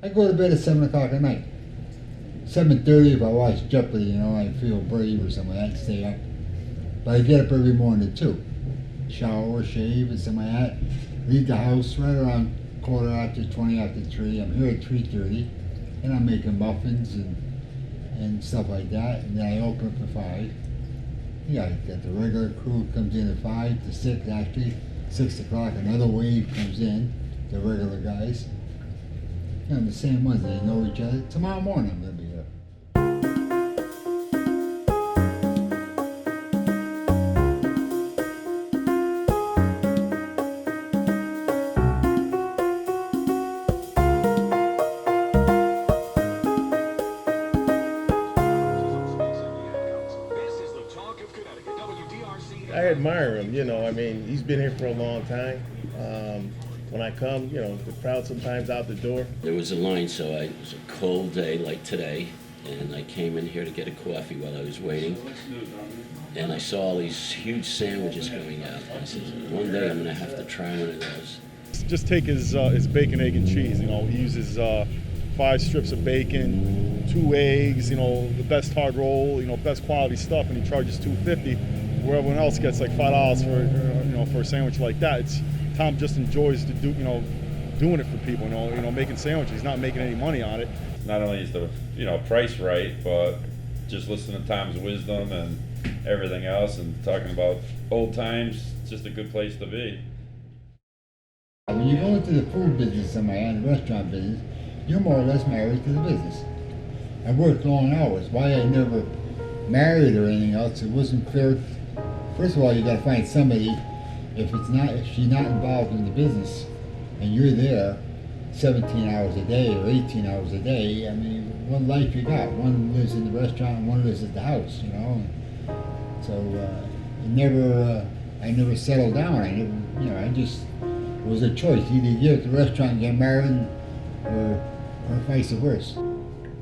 I go to bed at 7 o'clock at night. 7:30 if I watch Jeopardy, you know, I feel brave or something, I'd stay up. But I get up every morning too. Shower, shave, and something like that. Leave the house right around 3:15. I'm here at 3:30, and I'm making muffins and stuff like that. And then I open up at 5. Yeah, I got the regular crew comes in at 5 to 6 actually. 6 o'clock, another wave comes in, the regular guys. You know, the same ones, they know each other. Tomorrow morning I'm gonna be here. I admire him, you know, I mean, he's been here for a long time. When I come, you know, the crowd sometimes out the door. There was a line, so it was a cold day like today, and I came in here to get a coffee while I was waiting, and I saw all these huge sandwiches going out. I said, one day I'm gonna have to try one of those. Just take his bacon, egg, and cheese, you know, he uses 5 strips of bacon, 2 eggs, you know, the best hard roll, you know, best quality stuff, and he charges $2.50, where everyone else gets like $5 for, you know, for a sandwich like that. Tom just enjoys to do, you know, doing it for people, you know, making sandwiches. He's not making any money on it. Not only is the, you know, price right, but just listening to Tom's wisdom and everything else and talking about old times, it's just a good place to be. When you go into the food business and the restaurant business, you're more or less married to the business. I worked long hours. Why I never married or anything else, it wasn't fair. First of all, you gotta find somebody, if she's not involved in the business and you're there 17 hours a day or 18 hours a day, I mean, one life you got. One lives in the restaurant and one lives at the house, you know. So I never settled down. I just, it was a choice. Either get at the restaurant and get married or vice versa.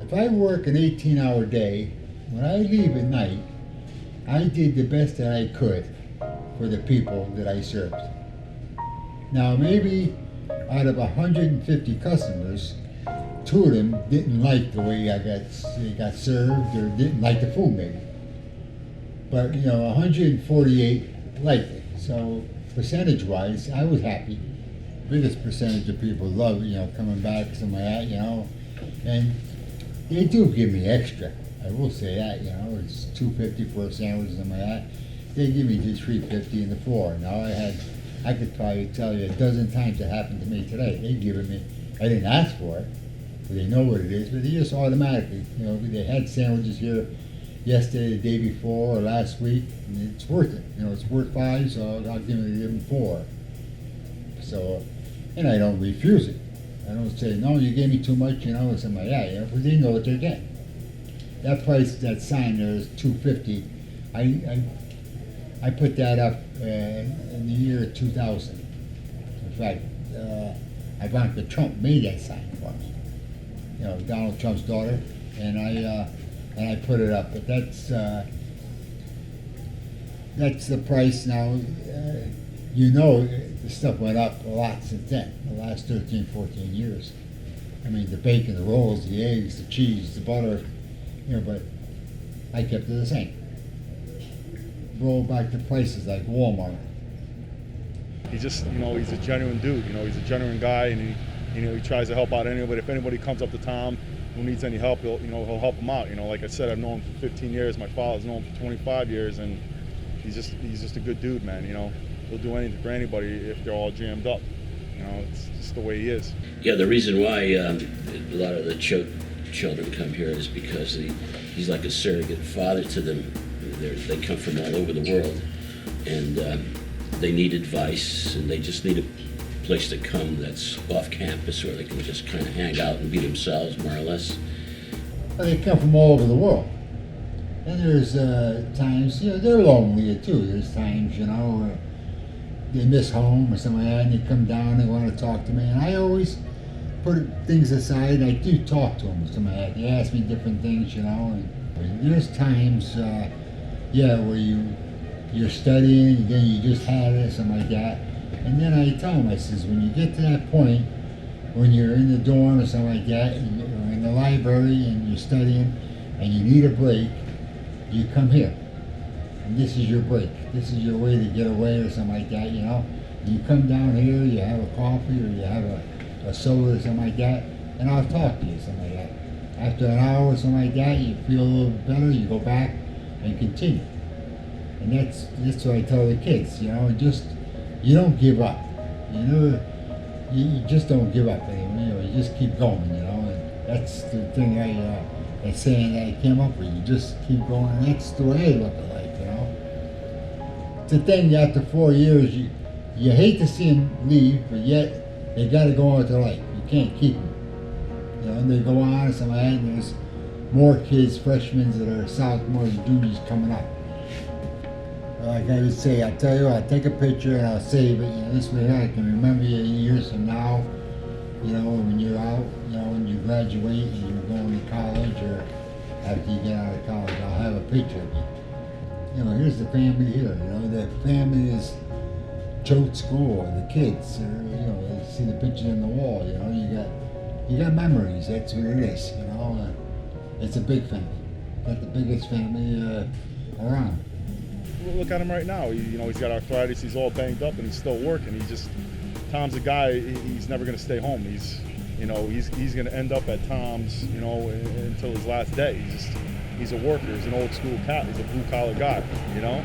If I work an 18-hour day, when I leave at night, I did the best that I could for the people that I served. Now maybe out of 150 customers, 2 of them didn't like the way I got served or didn't like the food maybe. But you know, 148 liked it. So percentage-wise, I was happy. Biggest percentage of people love, you know, coming back, something like that, you know. And they do give me extra. I will say that, you know, it's $2.50 for a sandwich, something like that. They give me just $3.50 and the 4. Now I could probably tell you a dozen times it happened to me today. They give it me. I didn't ask for it, but they know what it is. But they just automatically, you know, they had sandwiches here yesterday, the day before, or last week, and it's worth it. You know, it's worth 5, so I'll give them 4. So, and I don't refuse it. I don't say, no, you gave me too much, you know, or something like that, you know, because they know what they're getting. That price, that sign there is $2.50. I put that up in the year 2000. In fact, Ivanka Trump made that sign for me. You know, Donald Trump's daughter, and I put it up. But that's the price now. You know, the stuff went up a lot since then. The last 13, 14 years. I mean, the bacon, the rolls, the eggs, the cheese, the butter. You know, but I kept it the same. Roll back to prices like Walmart. He's just, you know, he's a genuine dude. You know, he's a genuine guy, and he tries to help out anybody. If anybody comes up to Tom who needs any help, he'll help them out. You know, like I said, I've known him for 15 years. My father's known him for 25 years, and he's just a good dude, man. You know, he'll do anything for anybody if they're all jammed up. You know, it's just the way he is. Yeah, the reason why a lot of the children come here is because he's like a surrogate father to them. They come from all over the world, and they need advice, and they just need a place to come that's off campus where they can just kind of hang out and be themselves, more or less. Well, they come from all over the world. And there's times, you know, they're lonely too. There's times, you know, where they miss home or something like that, and they come down, they want to talk to me, and I always put things aside, and I do talk to them or something like that. They ask me different things, you know, and there's times, where you're studying, and then you just had it, something like that. And then I tell them, I says, when you get to that point when you're in the dorm or something like that, and you're in the library and you're studying, and you need a break, you come here. And this is your break. This is your way to get away or something like that, you know. You come down here, you have a coffee or you have a soda or something like that, and I'll talk to you, something like that. After an hour or something like that, you feel a little better, you go back and continue. And that's what I tell the kids, you know, just, you don't give up. You know, you just don't give up anymore, you know, you just keep going, you know, and that's the thing that saying that I came up with, you just keep going, and that's the way I look at life, you know. It's a thing that after 4 years, you hate to see them leave, but yet they got to go on with their life. You can't keep them. You know, and they go on and some of that, and there's more kids, freshmen that are sophomores and juniors coming up. Like I would say, I tell you, I'll take a picture and I'll save it. You know, this way I can remember you years from now. You know, when you're out, you know, when you graduate and you're going to college, or after you get out of college, I'll have a picture of you. You know, here's the family here. You know, the family is Choate School, or the kids, or you know, you see the picture on the wall. You know, you got memories. That's what it is. You know, it's a big family. Got the biggest family around. Look at him right now. You know, he's got arthritis. He's all banged up, and he's still working. Tom's a guy. He's never going to stay home. He's going to end up at Tom's, you know, until his last day. He's a worker. He's an old school cat. He's a blue collar guy. You know,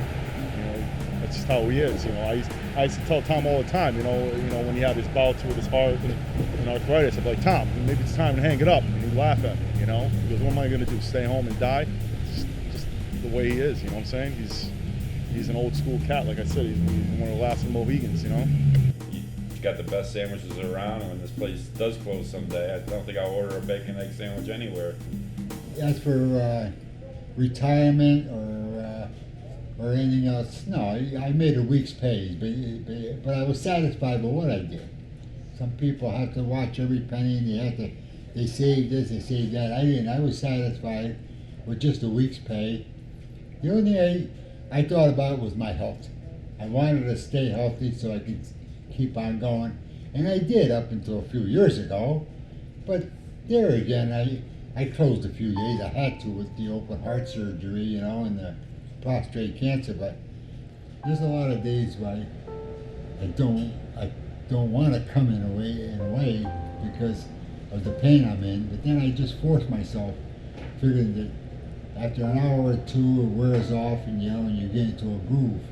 that's just how he is. You know, I used to tell Tom all the time. You know, when he had his bouts with his heart and arthritis, I'd be like, Tom, maybe it's time to hang it up. And he'd laugh at me. You know, he goes, what am I going to do? Stay home and die? It's just the way he is. You know what I'm saying? He's an old school cat, like I said. He's one of the last of the Mohegans, you know. You got the best sandwiches around, and when this place does close someday, I don't think I'll order a bacon egg sandwich anywhere. As for retirement or anything else, no, I made a week's pay, but I was satisfied with what I did. Some people have to watch every penny, and they save this, they save that. I didn't. I was satisfied with just a week's pay. The only thing I thought about was my health. I wanted to stay healthy so I could keep on going, and I did up until a few years ago. But there again, I closed a few days. I had to with the open heart surgery, you know, and the prostate cancer. But there's a lot of days where I don't want to come in a way because of the pain I'm in. But then I just force myself, figuring that after an hour or two, it wears off, and you know, and you get into a groove.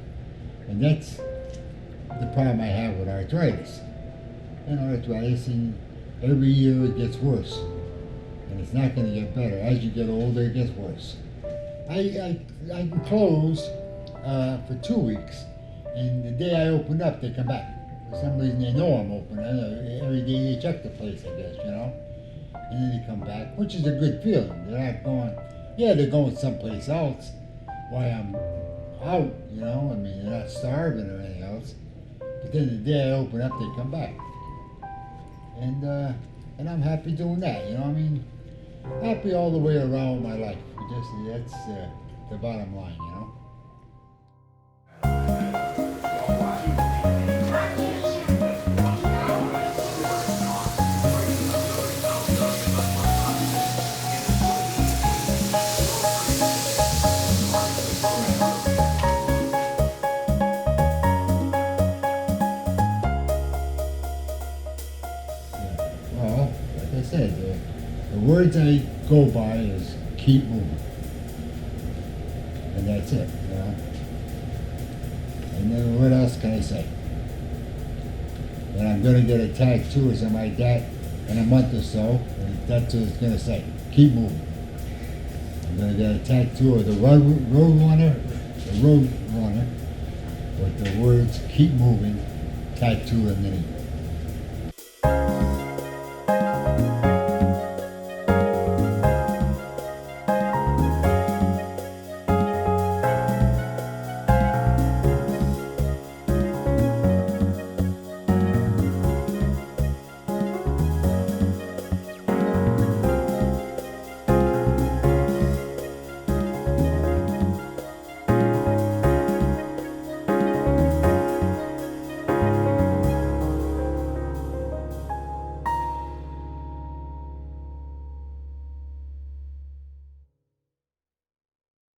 And that's the problem I have with arthritis. You know, arthritis, and every year it gets worse, and it's not going to get better. As you get older, it gets worse. I'm closed for 2 weeks, and the day I open up, they come back. For some reason, they know I'm open. Every day they check the place, I guess, you know. And then they come back, which is a good feeling. They're not going. Yeah, they're going someplace else while I'm out, you know. I mean, they're not starving or anything else. But then the day I open up, they come back. And I'm happy doing that, you know. I mean, happy all the way around with my life. That's the bottom line, you know. The words I go by is keep moving, and that's it, you know. And then what else can I say? And I'm going to get a tattoo or something like that in a month or so, and that's what it's going to say, keep moving. I'm going to get a tattoo of the road runner with the words keep moving tattooed underneath.